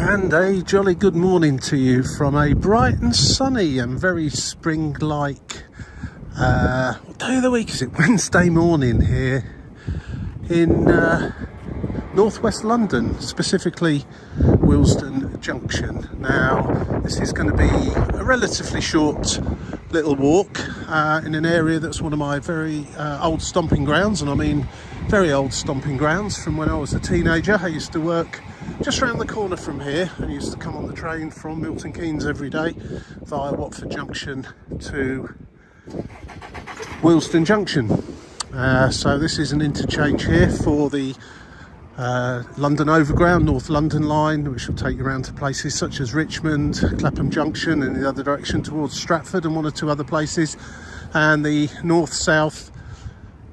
And a jolly good morning to you from a bright and sunny and very spring-like, what day of the week is it? Wednesday morning here in northwest London, specifically Willesden Junction. Now, this is going to be a relatively short little walk in an area that's one of my very old stomping grounds, and I mean very old stomping grounds from when I was a teenager. I used to work just round the corner from here and used to come on the train from Milton Keynes every day via Watford Junction to Willesden Junction. So this is an interchange here for the London Overground, North London line, which will take you around to places such as Richmond, Clapham Junction, and the other direction towards Stratford and one or two other places, and the north-south,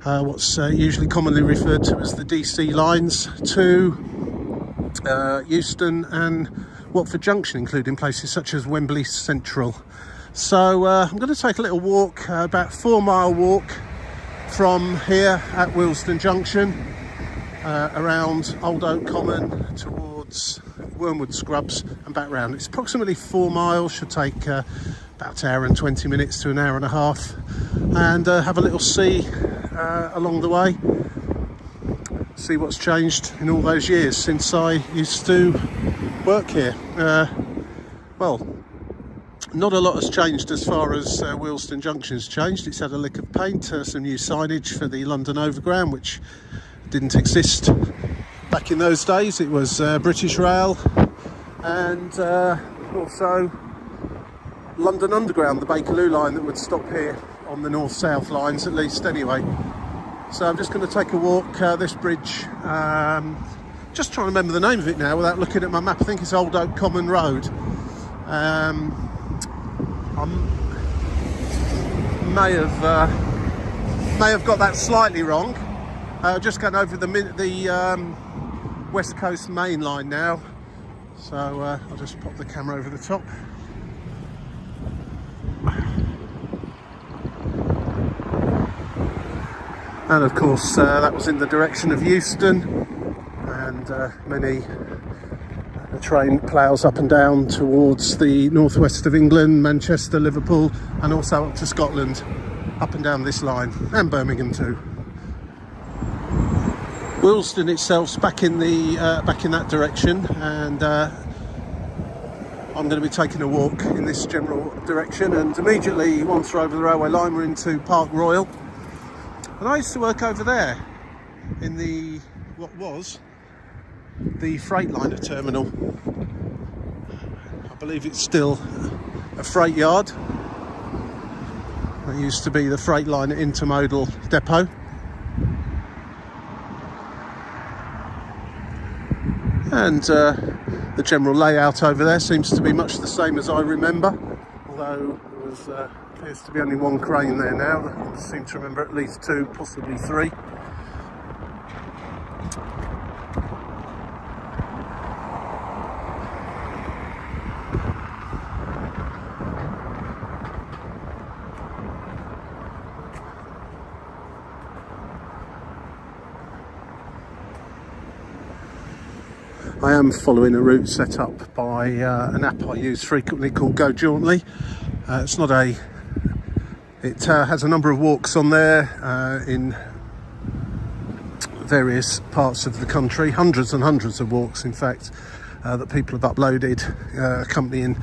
what's usually commonly referred to as the DC lines, to Euston and Watford Junction, including places such as Wembley Central. So I'm going to take a little walk, about 4-mile walk from here at Willesden Junction, around Old Oak Common towards Wormwood Scrubs and back round. It's approximately 4 miles, should take about an hour and 20 minutes to an hour and a half, and have a little see along the way. See what's changed in all those years since I used to work here. Well, not a lot has changed as far as Willesden Junction's changed. It's had a lick of paint, some new signage for the London Overground, which didn't exist back in those days. It was British Rail, and also London Underground, the Bakerloo line that would stop here on the north-south lines, at least anyway. So I'm just going to take a walk this bridge, just trying to remember the name of it now without looking at my map. I think it's Old Oak Common Road. I may have got that slightly wrong. Just going over the West Coast main line now, so I'll just pop the camera over the top. And of course that was in the direction of Euston, and the train ploughs up and down towards the northwest of England, Manchester, Liverpool, and also up to Scotland, up and down this line, and Birmingham too. Willesden itself's back in that direction, and I'm going to be taking a walk in this general direction, and immediately once we're over the railway line we're into Park Royal. And I used to work over there in what was the Freightliner terminal. I believe it's still a freight yard. It used to be the Freightliner intermodal depot. And the general layout over there seems to be much the same as I remember, although there appears to be only one crane there now. I seem to remember at least 2, possibly 3. I am following a route set up by an app I use frequently called Go Jauntly. It has a number of walks on there in various parts of the country, hundreds and hundreds of walks in fact, that people have uploaded, accompanying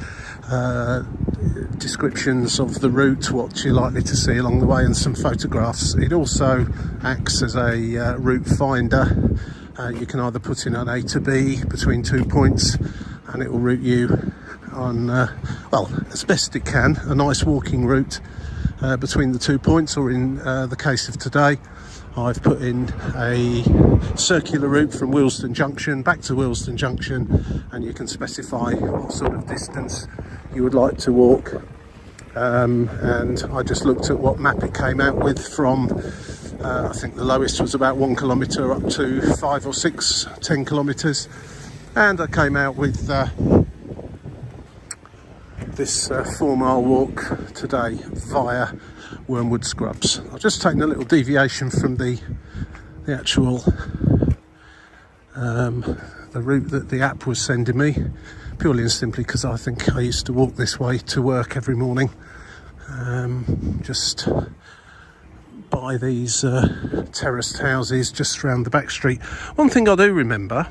descriptions of the route, what you're likely to see along the way, and some photographs. It also acts as a route finder. You can either put in an A to B between 2 points, and it will route you on, well, as best it can, a nice walking route between the 2 points, or in the case of today, I've put in a circular route from Willesden Junction back to Willesden Junction, and you can specify what sort of distance you would like to walk. And I just looked at what map it came out with from I think the lowest was about 1 kilometre up to 5 or 6, 10 kilometres, and I came out with this 4-mile walk today via Wormwood Scrubs. I've just taken a little deviation from the actual the route that the app was sending me, purely and simply because I think I used to walk this way to work every morning, just by these terraced houses just around the back street. One thing I do remember,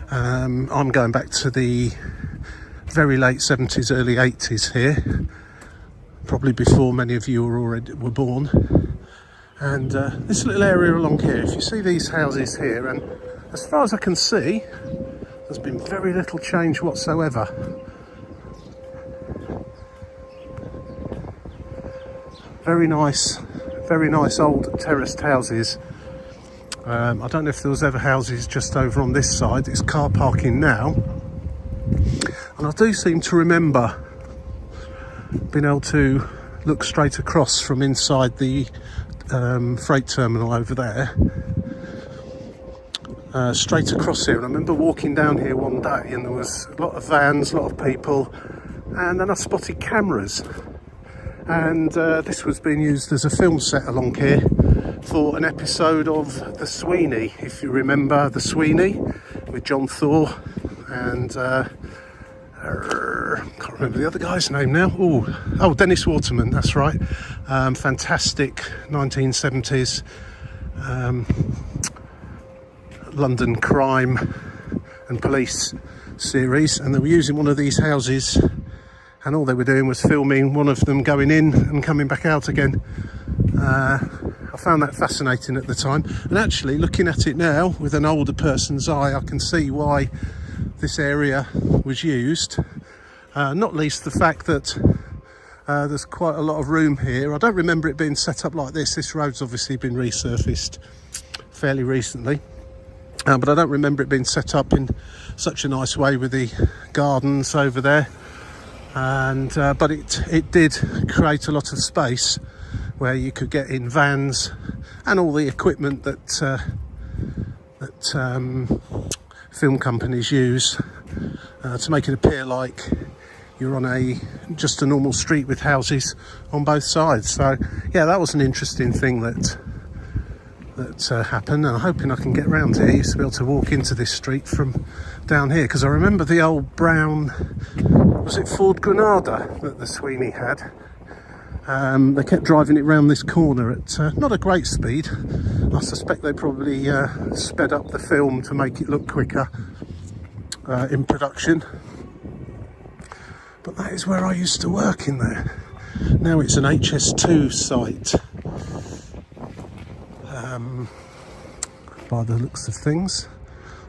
I'm going back to the very late 70s, early 80s here, probably before many of you were born. And this little area along here, if you see these houses here, and as far as I can see, there's been very little change whatsoever. Very nice old terraced houses. I don't know if there was ever houses just over on this side. It's car parking now. And I do seem to remember being able to look straight across from inside the freight terminal over there, straight across here. And I remember walking down here one day and there was a lot of vans, a lot of people, and then I spotted cameras. And this was being used as a film set along here for an episode of The Sweeney, if you remember The Sweeney, with John Thor and can't remember the other guy's name now. Oh, Dennis Waterman, that's right. Fantastic 1970s London crime and police series, and they were using one of these houses, and all they were doing was filming one of them going in and coming back out again. I found that fascinating at the time, and actually looking at it now with an older person's eye, I can see why this area was used, not least the fact that there's quite a lot of room here. I don't remember it being set up like this. This road's obviously been resurfaced fairly recently, but I don't remember it being set up in such a nice way with the gardens over there. And but it did create a lot of space where you could get in vans and all the equipment that film companies use to make it appear like you're on just a normal street with houses on both sides. So yeah, that was an interesting thing that happened, and I'm hoping I can get round here. I used to be able to walk into this street from down here, because I remember the old brown, was it Ford Granada that the Sweeney had? They kept driving it round this corner at not a great speed. I suspect they probably sped up the film to make it look quicker in production. But that is where I used to work, in there. Now it's an HS2 site, by the looks of things.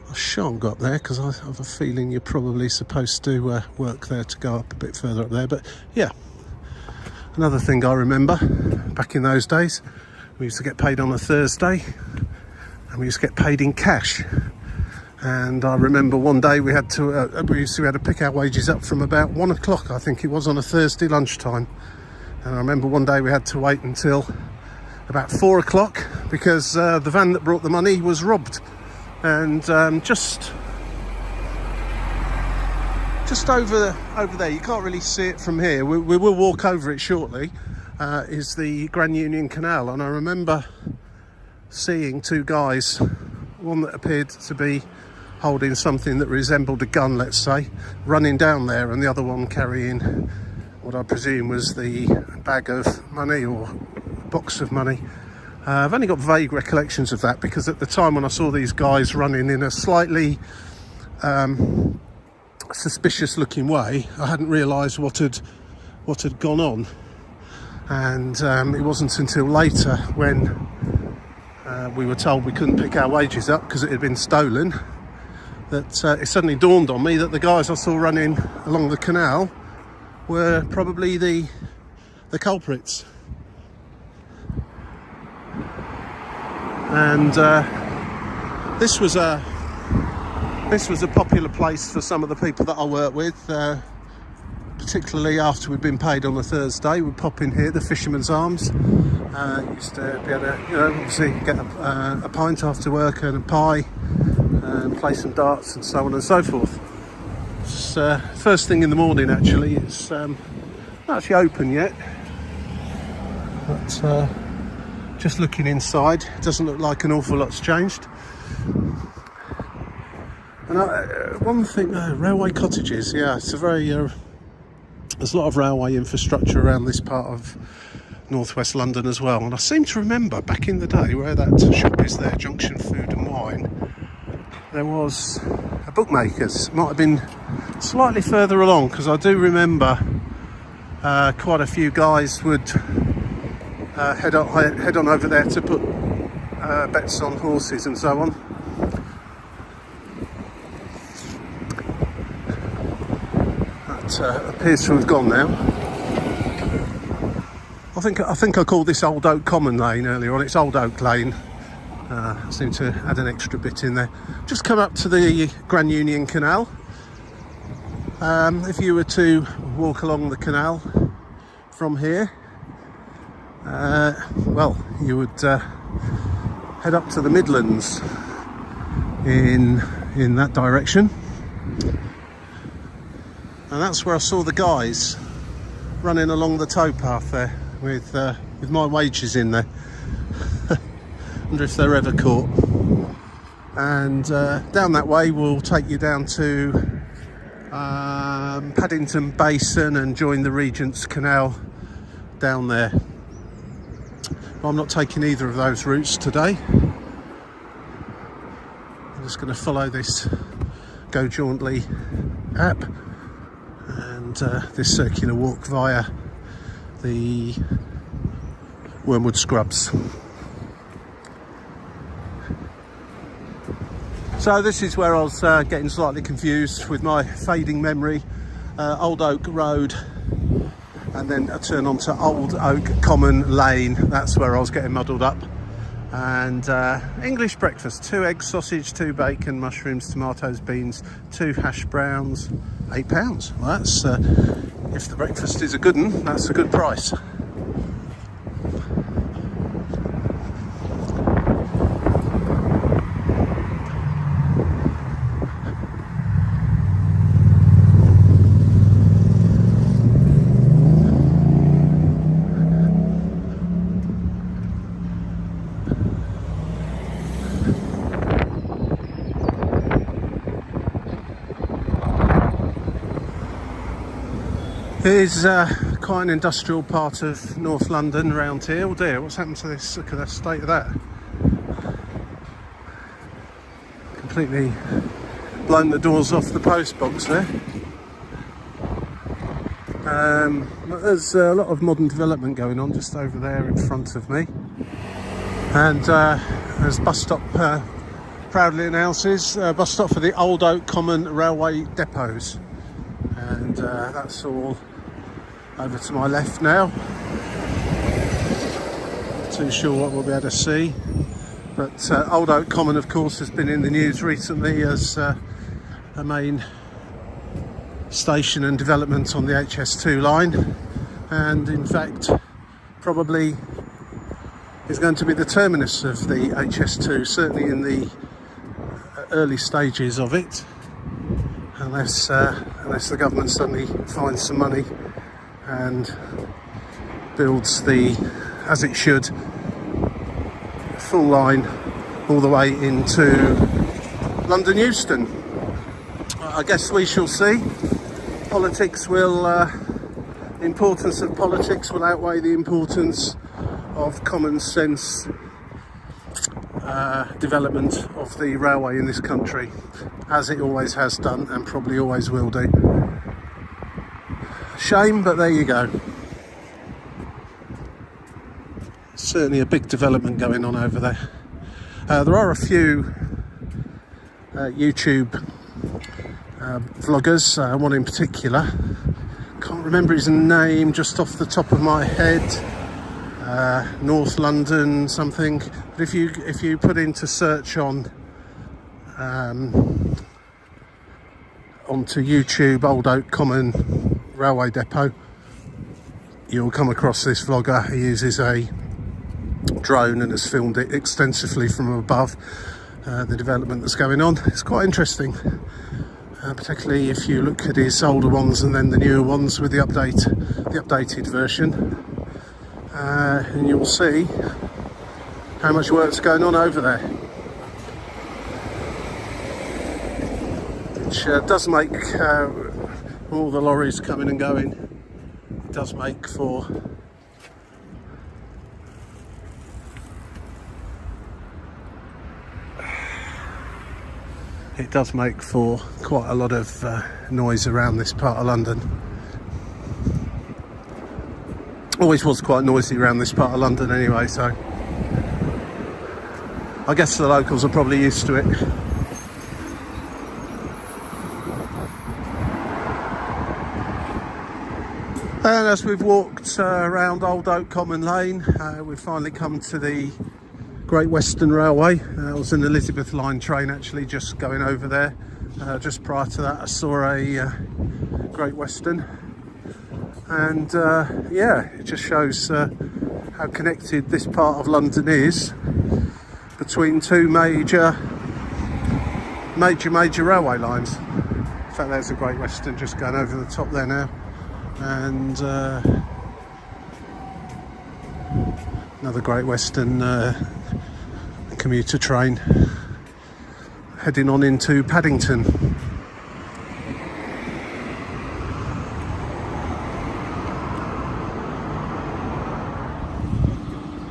I shan't go up there because I have a feeling you're probably supposed to work there to go up a bit further up there. But yeah, another thing I remember back in those days, we used to get paid on a Thursday and we used to get paid in cash. And I remember one day we had to pick our wages up from about 1 o'clock, I think it was, on a Thursday lunchtime. And I remember one day we had to wait until about 4 o'clock because the van that brought the money was robbed. And just over there, you can't really see it from here, we will walk over it shortly, is the Grand Union Canal. And I remember seeing two guys, one that appeared to be holding something that resembled a gun, let's say, running down there, and the other one carrying what I presume was the bag of money or box of money. I've only got vague recollections of that because at the time when I saw these guys running in a slightly suspicious looking way, I hadn't realised what had gone on. And it wasn't until later when we were told we couldn't pick our wages up because it had been stolen that it suddenly dawned on me that the guys I saw running along the canal were probably the culprits. And this was a popular place for some of the people that I work with, particularly after we'd been paid on a Thursday. We'd pop in here, the Fisherman's Arms. Used to be able to, obviously get a pint after work and a pie, and play some darts and so on and so forth. It's first thing in the morning, actually. It's not actually open yet, but just looking inside, it doesn't look like an awful lot's changed. And one thing, railway cottages, yeah, it's a very, there's a lot of railway infrastructure around this part of northwest London as well. And I seem to remember back in the day where that shop is there, Junction Food and Wine, there was a bookmaker's. Might have been slightly further along, because I do remember quite a few guys would head on over there to put bets on horses and so on. That appears to have gone now. I think I called this Old Oak Common Lane earlier on. It's Old Oak Lane. I seem to add an extra bit in there. Just come up to the Grand Union Canal. If you were to walk along the canal from here, well, you would head up to the Midlands in that direction, and that's where I saw the guys running along the towpath there with my wages in there. Wonder if they're ever caught. And down that way will take you down to Paddington Basin and join the Regent's Canal down there. But I'm not taking either of those routes today. I'm just going to follow this Go Jauntly app and this circular walk via the Wormwood Scrubs. So this is where I was getting slightly confused with my fading memory. Old Oak Road, and then a turn onto Old Oak Common Lane. That's where I was getting muddled up. And English breakfast: 2 eggs, sausage, 2 bacon, mushrooms, tomatoes, beans, 2 hash browns, £8. Well, that's if the breakfast is a good one, that's a good price. Here's quite an industrial part of North London around here. Oh dear, what's happened to this? Look at the state of that. Completely blown the doors off the post box there. But there's a lot of modern development going on just over there in front of me. And there's bus stop, proudly announces, bus stop for the Old Oak Common Railway depots. And that's all over to my left now. Not too sure what we'll be able to see, but Old Oak Common, of course, has been in the news recently as a main station and development on the HS2 line, and in fact probably is going to be the terminus of the HS2, certainly in the early stages of it, unless the government suddenly finds some money and builds as it should, full line all the way into London Euston. I guess we shall see. The importance of politics will outweigh the importance of common sense development of the railway in this country, as it always has done and probably always will do. Shame, but there you go. Certainly a big development going on over there. There are a few YouTube vloggers, one in particular. Can't remember his name just off the top of my head. North London something. But if you put into search on onto YouTube Old Oak Common Railway Depot, you'll come across this vlogger. He uses a drone and has filmed it extensively from above, the development that's going on. It's quite interesting, particularly if you look at his older ones and then the newer ones with the updated version, and you'll see how much work's going on over there. which does make all the lorries coming and going, it does make for quite a lot of noise around this part of London. Always was quite noisy around this part of London anyway, so I guess the locals are probably used to it. And as we've walked around Old Oak Common Lane, we've finally come to the Great Western Railway. It was an Elizabeth line train actually just going over there. Just prior to that I saw a Great Western, and yeah, it just shows how connected this part of London is between two major railway lines. In fact, there's a Great Western just going over the top there now, and another Great Western commuter train heading on into Paddington.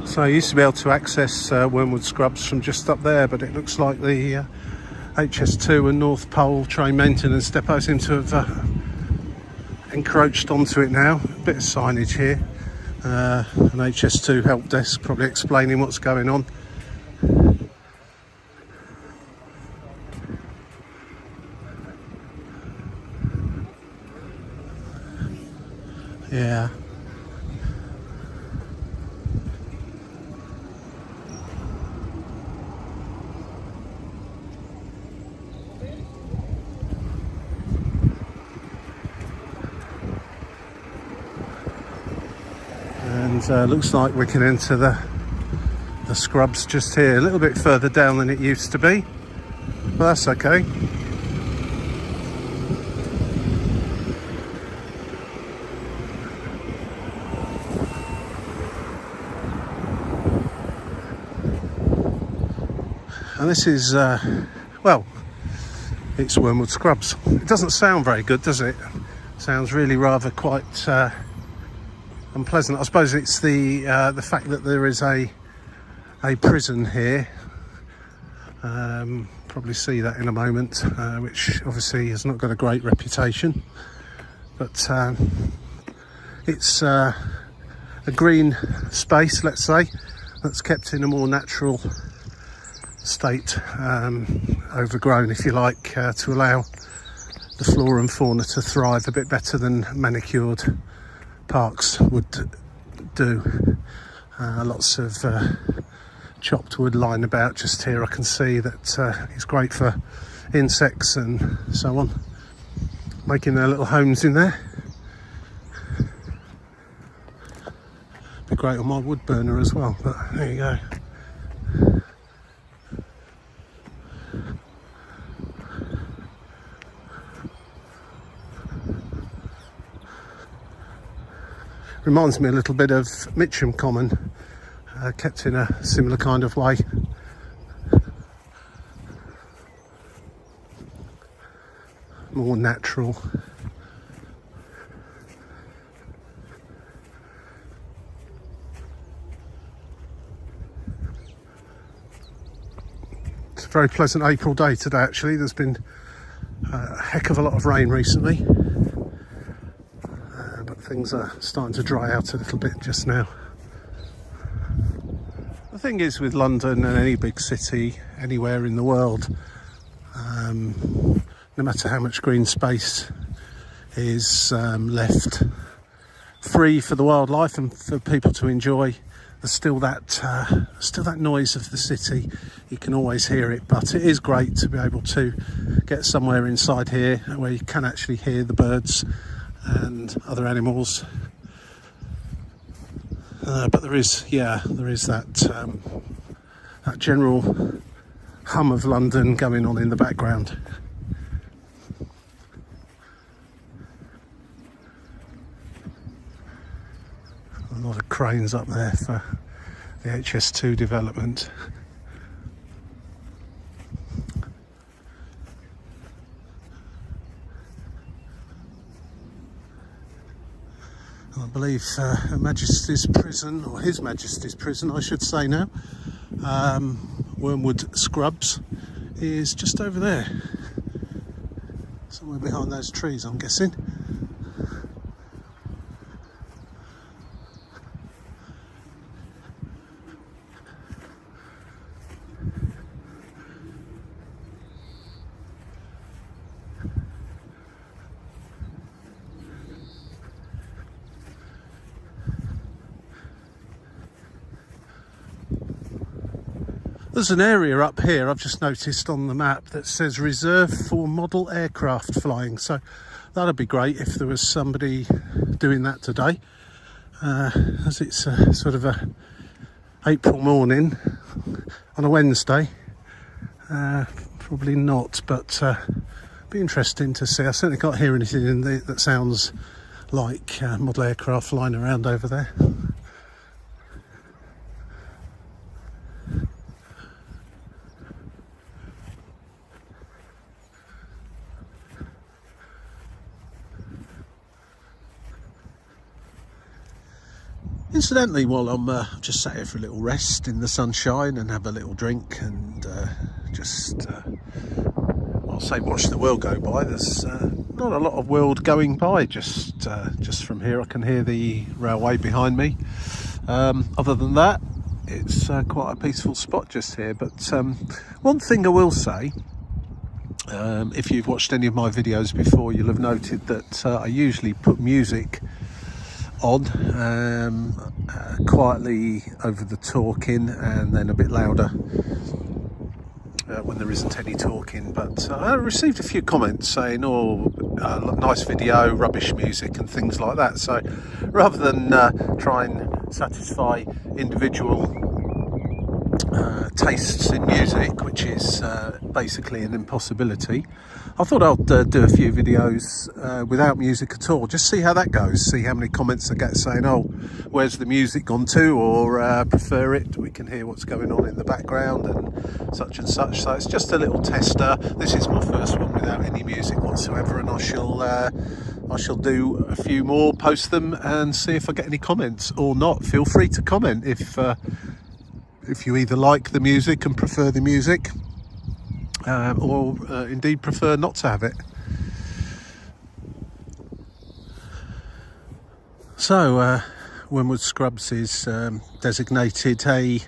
So I used to be able to access Wormwood Scrubs from just up there, but it looks like the HS2 and North Pole train maintenance depot seem to have encroached onto it now. A bit of signage here, an HS2 help desk probably explaining what's going on. Yeah. And looks like we can enter the Scrubs just here, a little bit further down than it used to be, but that's okay. And this is, well, it's Wormwood Scrubs. It doesn't sound very good, does it? Sounds really rather quite unpleasant. I suppose it's the fact that there is a prison here. Probably see that in a moment, which obviously has not got a great reputation. But it's a green space, let's say, that's kept in a more natural state, overgrown if you like, to allow the flora and fauna to thrive a bit better than manicured parks would do. Lots of chopped wood lying about just here. I can see that it's great for insects and so on, making their little homes in there. Be great on my wood burner as well, but there you go. Reminds me a little bit of Mitcham Common, kept in a similar kind of way. More natural. It's a very pleasant April day today actually. There's been a heck of a lot of rain recently. Things are starting to dry out a little bit just now. The thing is with London and any big city anywhere in the world, no matter how much green space is left free for the wildlife and for people to enjoy, there's still that noise of the city. You can always hear it, but it is great to be able to get somewhere inside here where you can actually hear the birds and other animals, but there is that general hum of London going on in the background. A lot of cranes up there for the HS2 development. I believe Her Majesty's Prison, or His Majesty's Prison I should say now, Wormwood Scrubs, is just over there, somewhere behind those trees I'm guessing. There's an area up here I've just noticed on the map that says reserved for model aircraft flying, so that'd be great if there was somebody doing that today, as it's sort of a April morning on a Wednesday. Probably not, but be interesting to see. I certainly can't hear anything in that sounds like model aircraft flying around over there. Incidentally, while I'm just sat here for a little rest in the sunshine and have a little drink and just, I'll say, watch the world go by, there's not a lot of world going by. Just from here I can hear the railway behind me. Other than that, it's quite a peaceful spot just here. But one thing I will say, if you've watched any of my videos before, you'll have noted that I usually put music on quietly over the talking, and then a bit louder when there isn't any talking. But I received a few comments saying, oh, nice video, rubbish music and things like that. So rather than try and satisfy individual tastes in music, which is basically an impossibility, I thought I'd do a few videos without music at all, just see how that goes, see how many comments I get saying, oh, where's the music gone to, or prefer it, we can hear what's going on in the background and such and such. So it's just a little tester. This is my first one without any music whatsoever, and I shall do a few more, post them and see if I get any comments or not. Feel free to comment if you either like the music and prefer the music, or indeed prefer not to have it. So Wormwood Scrubs is designated a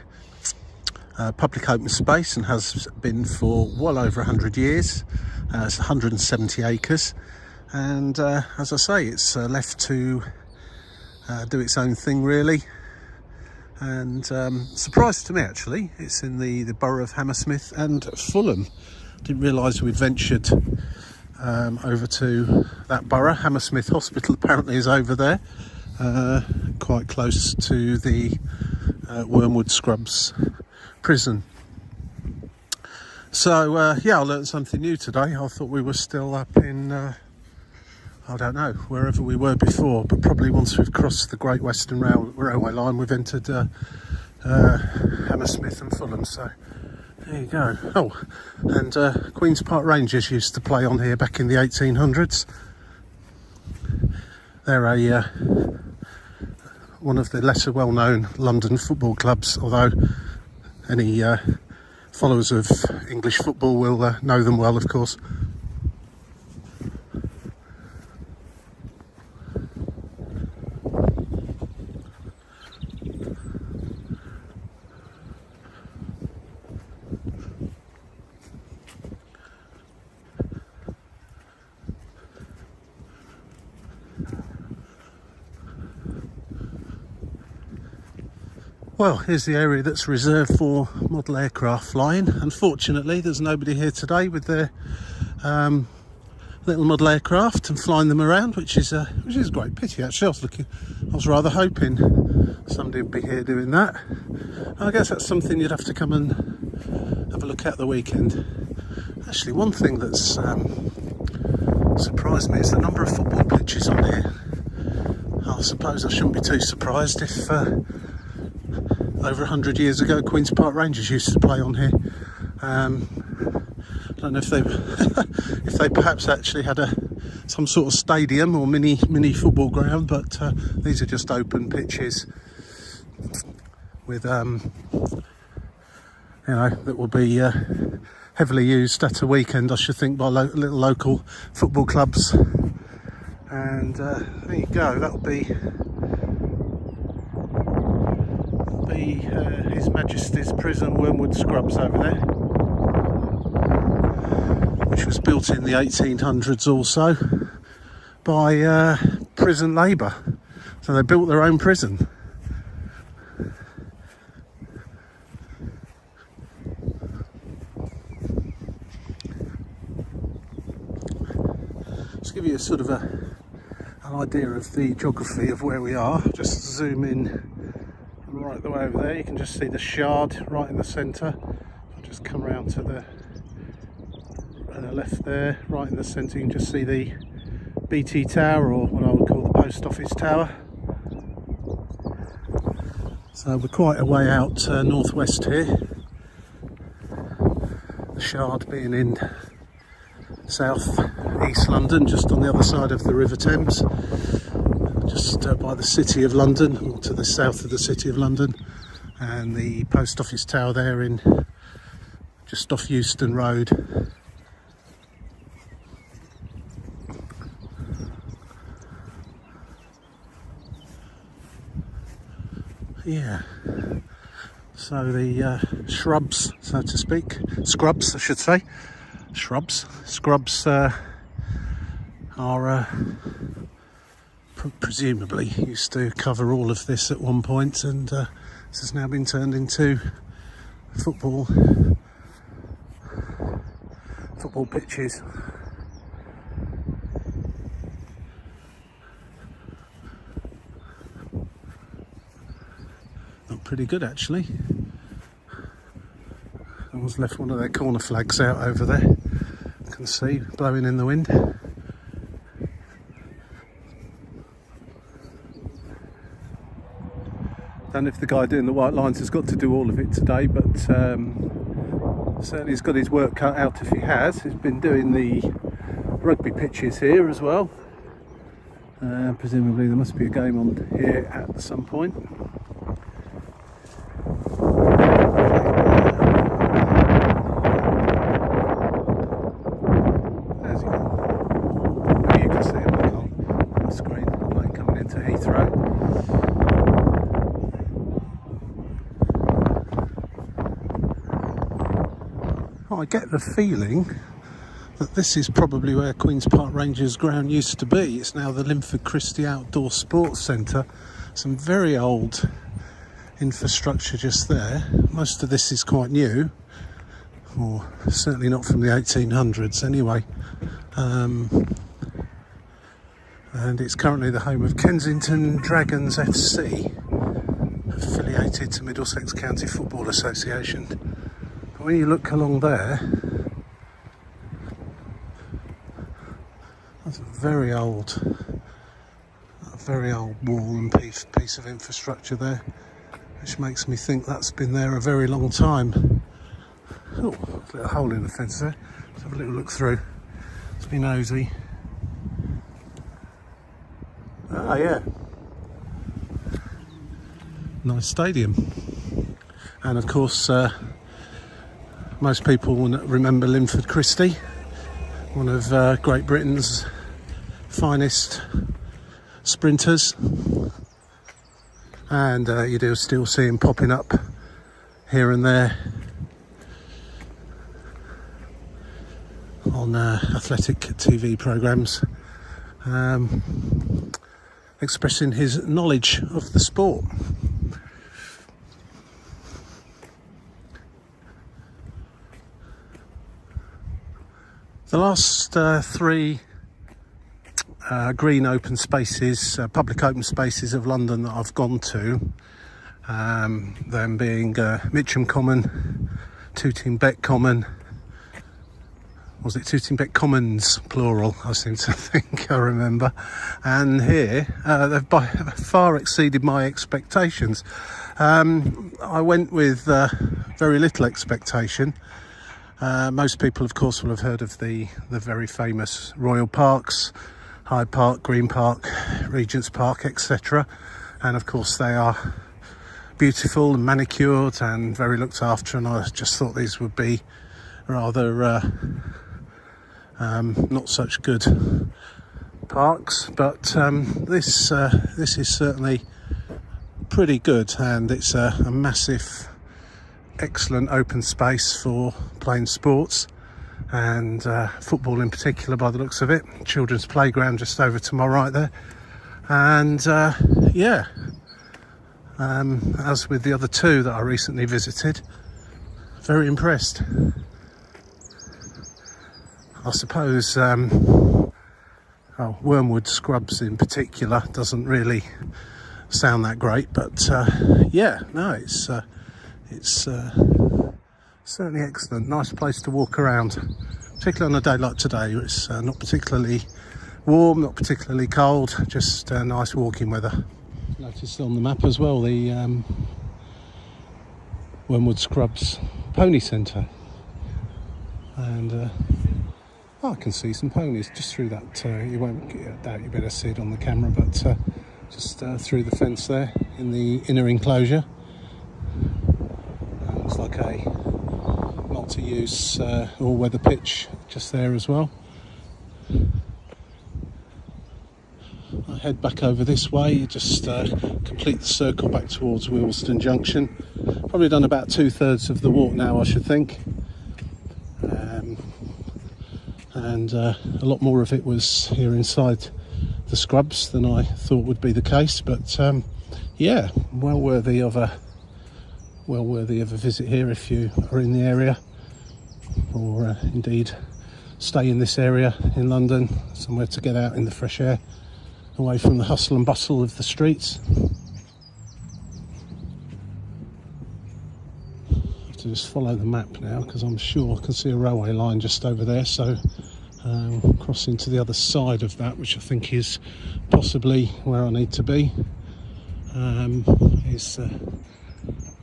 public open space and has been for well over 100 years. It's 170 acres, and as I say, it's left to do its own thing really. And surprise to me actually, it's in the borough of Hammersmith and Fulham. Didn't realise we'd ventured over to that borough. Hammersmith Hospital apparently is over there, quite close to the Wormwood Scrubs prison. So yeah, I learned something new today. I thought we were still up in I don't know, wherever we were before, but probably once we've crossed the Great Western Railway line, we've entered Hammersmith and Fulham. So there you go. Oh, and Queen's Park Rangers used to play on here back in the 1800s. They're one of the lesser well-known London football clubs, although any followers of English football will know them well, of course. Well, here's the area that's reserved for model aircraft flying. Unfortunately, there's nobody here today with their little model aircraft and flying them around, which is a great pity actually. I was rather hoping somebody would be here doing that. I guess that's something you'd have to come and have a look at the weekend. Actually, one thing that's surprised me is the number of football pitches on here. I suppose I shouldn't be too surprised if over 100 years ago Queen's Park Rangers used to play on here. I don't know if they if they perhaps actually had a some sort of stadium or mini football ground, but these are just open pitches with that will be heavily used at a weekend, I should think, by little local football clubs. And there you go, that'll be His Majesty's Prison, Wormwood Scrubs over there, which was built in the 1800s also by prison labour. So they built their own prison. Just give you a sort of an idea of the geography of where we are. Just zoom in right the way over there. You can just see the Shard right in the centre. I'll just come round to the left there, right in the centre. You can just see the BT Tower, or what I would call the Post Office Tower. So we're quite a way out northwest here. The Shard being in south east London, just on the other side of the River Thames, just by the City of London, or to the south of the City of London, and the Post Office Tower there in just off Euston Road. Yeah, so the shrubs, so to speak, scrubs I should say, scrubs are presumably used to cover all of this at one point, and this has now been turned into football pitches. Not pretty good actually. Someone's left one of their corner flags out over there. You can see blowing in the wind. Don't know if the guy doing the white lines has got to do all of it today, but certainly he's got his work cut out if he has. He's been doing the rugby pitches here as well. Presumably there must be a game on here at some point. There's he gone. Maybe you can see him on the screen, plane coming into Heathrow. I get the feeling that this is probably where Queen's Park Rangers ground used to be. It's now the Linford Christie Outdoor Sports Centre. Some very old infrastructure just there. Most of this is quite new, or certainly not from the 1800s anyway. And it's currently the home of Kensington Dragons FC, affiliated to Middlesex County Football Association. When you look along there, that's a very old wall and piece of infrastructure there, which makes me think that's been there a very long time. Oh, a little hole in the fence there. Let's have a little look through. Let's be nosy. Ah, yeah. Nice stadium. And of course, most people will remember Linford Christie, one of Great Britain's finest sprinters, and you do still see him popping up here and there on athletic TV programmes, expressing his knowledge of the sport. The last three green open spaces, public open spaces of London that I've gone to, them being Mitcham Common, Tooting Beck Common, was it Tooting Beck Commons, plural, I seem to think I remember, and here they've by far exceeded my expectations. I went with very little expectation, Most people, of course, will have heard of the very famous royal parks, Hyde Park, Green Park, Regent's Park, etc. And of course they are beautiful and manicured and very looked after, and I just thought these would be rather not such good parks, but this is certainly pretty good, and it's a massive, excellent open space for playing sports and football in particular, by the looks of it. Children's playground just over to my right there, and yeah, as with the other two that I recently visited, very impressed. I suppose Wormwood Scrubs in particular doesn't really sound that great, but yeah, no, it's certainly excellent. Nice place to walk around, particularly on a day like today. It's not particularly warm, not particularly cold, just nice walking weather. Noticed on the map as well the Wormwood Scrubs Pony Centre, and I can see some ponies just through that. You won't doubt you better see it on the camera, but just through the fence there in the inner enclosure. Looks like a multi-use all-weather pitch just there as well. I head back over this way, just complete the circle back towards Willesden Junction. Probably done about 2/3 of the walk now, I should think. And a lot more of it was here inside the Scrubs than I thought would be the case, but yeah, well worthy of a visit here if you are in the area, or indeed stay in this area in London, somewhere to get out in the fresh air, away from the hustle and bustle of the streets. I have to just follow the map now, because I'm sure I can see a railway line just over there, so crossing to the other side of that, which I think is possibly where I need to be, is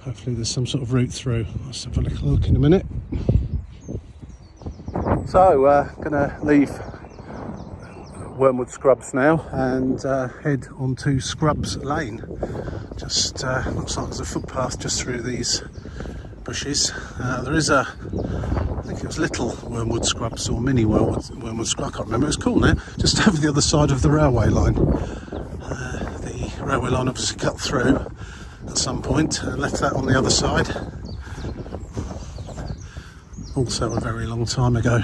hopefully there's some sort of route through. Let's have a little look in a minute. So gonna leave Wormwood Scrubs now and head on to Scrubs Lane. Just looks like there's a footpath just through these bushes. There is I think it was Little Wormwood Scrubs or Mini Wormwood Scrubs, I can't remember what it's called now, just over the other side of the railway line. The railway line obviously cut through at some point and left that on the other side, also a very long time ago.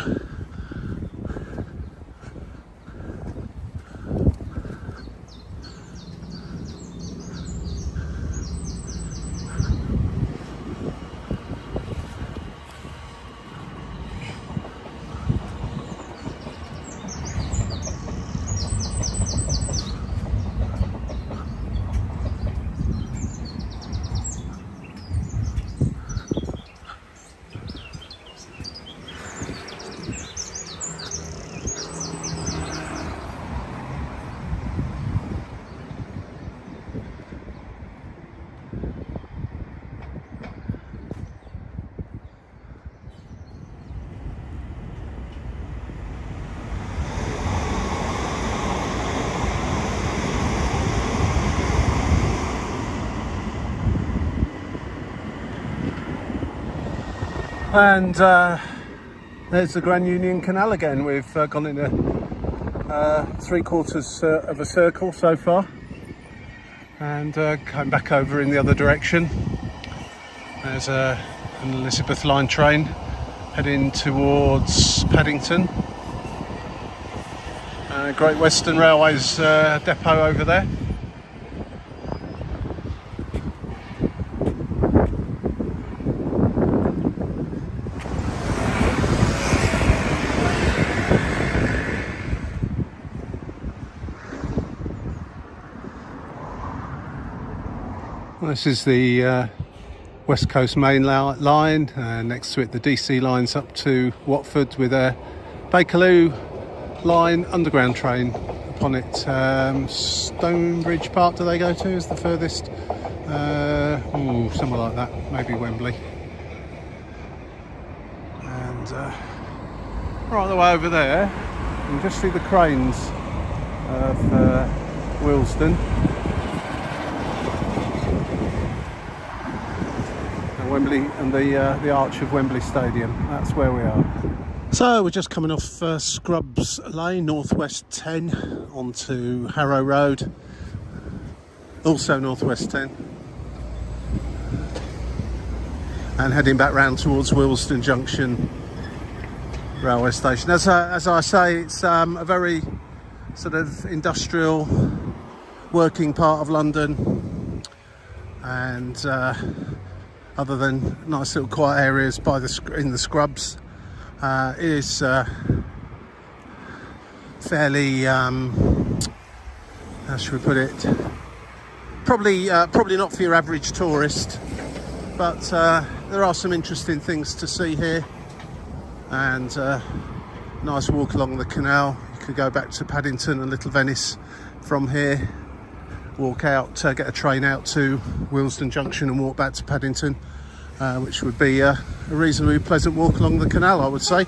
And there's the Grand Union Canal again. We've gone in a 3/4 of a circle so far, and came back over in the other direction. There's an Elizabeth line train heading towards Paddington. Great Western Railway's depot over there. This is the West Coast Main Line, next to it the DC lines up to Watford, with a Bakerloo line underground train upon it. Stonebridge Park do they go to is the furthest, somewhere like that, maybe Wembley. And And right the way over there, you can just see the cranes of Willesden. And Wembley, and the arch of Wembley Stadium. That's where we are. So we're just coming off Scrubs Lane, northwest 10, onto Harrow Road, also northwest 10, and heading back round towards Willesden Junction railway station. As I say, it's a very sort of industrial working part of London, and other than nice little quiet areas in the Scrubs, it is fairly, how should we put it, probably not for your average tourist, but there are some interesting things to see here, and nice walk along the canal. You could go back to Paddington and Little Venice from here, walk out, get a train out to Willesden Junction and walk back to Paddington, which would be a reasonably pleasant walk along the canal, I would say.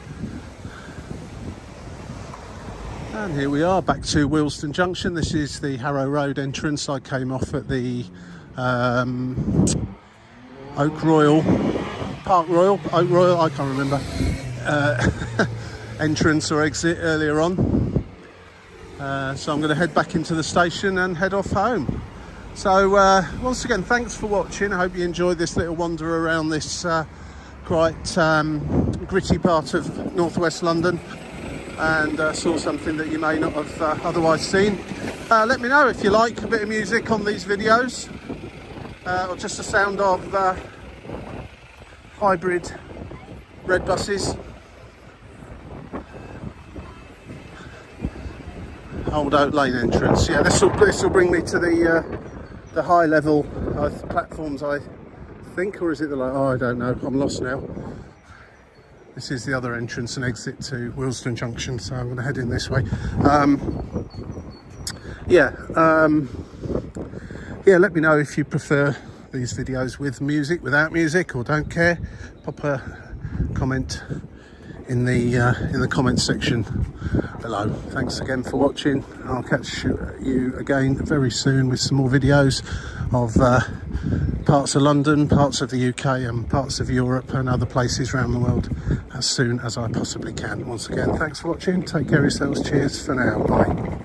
And here we are back to Willesden Junction. This is the Harrow Road entrance. I came off at the Oak Royal, I can't remember, entrance or exit earlier on. So I'm going to head back into the station and head off home. So once again, thanks for watching. I hope you enjoyed this little wander around this quite gritty part of northwest London, and saw something that you may not have otherwise seen. Let me know if you like a bit of music on these videos, or just the sound of hybrid red buses. Old Oak Lane entrance. Yeah, this will bring me to the high level platforms, I think, or is it the low? Oh, I don't know. I'm lost now. This is the other entrance and exit to Willesden Junction, so I'm going to head in this way. Yeah, let me know if you prefer these videos with music, without music, or don't care. Pop a comment in the comment section below. Thanks again for watching. I'll catch you again very soon with some more videos of parts of London, parts of the UK, and parts of Europe and other places around the world as soon as I possibly can. Once again, thanks for watching. Take care of yourselves. Cheers for now. Bye.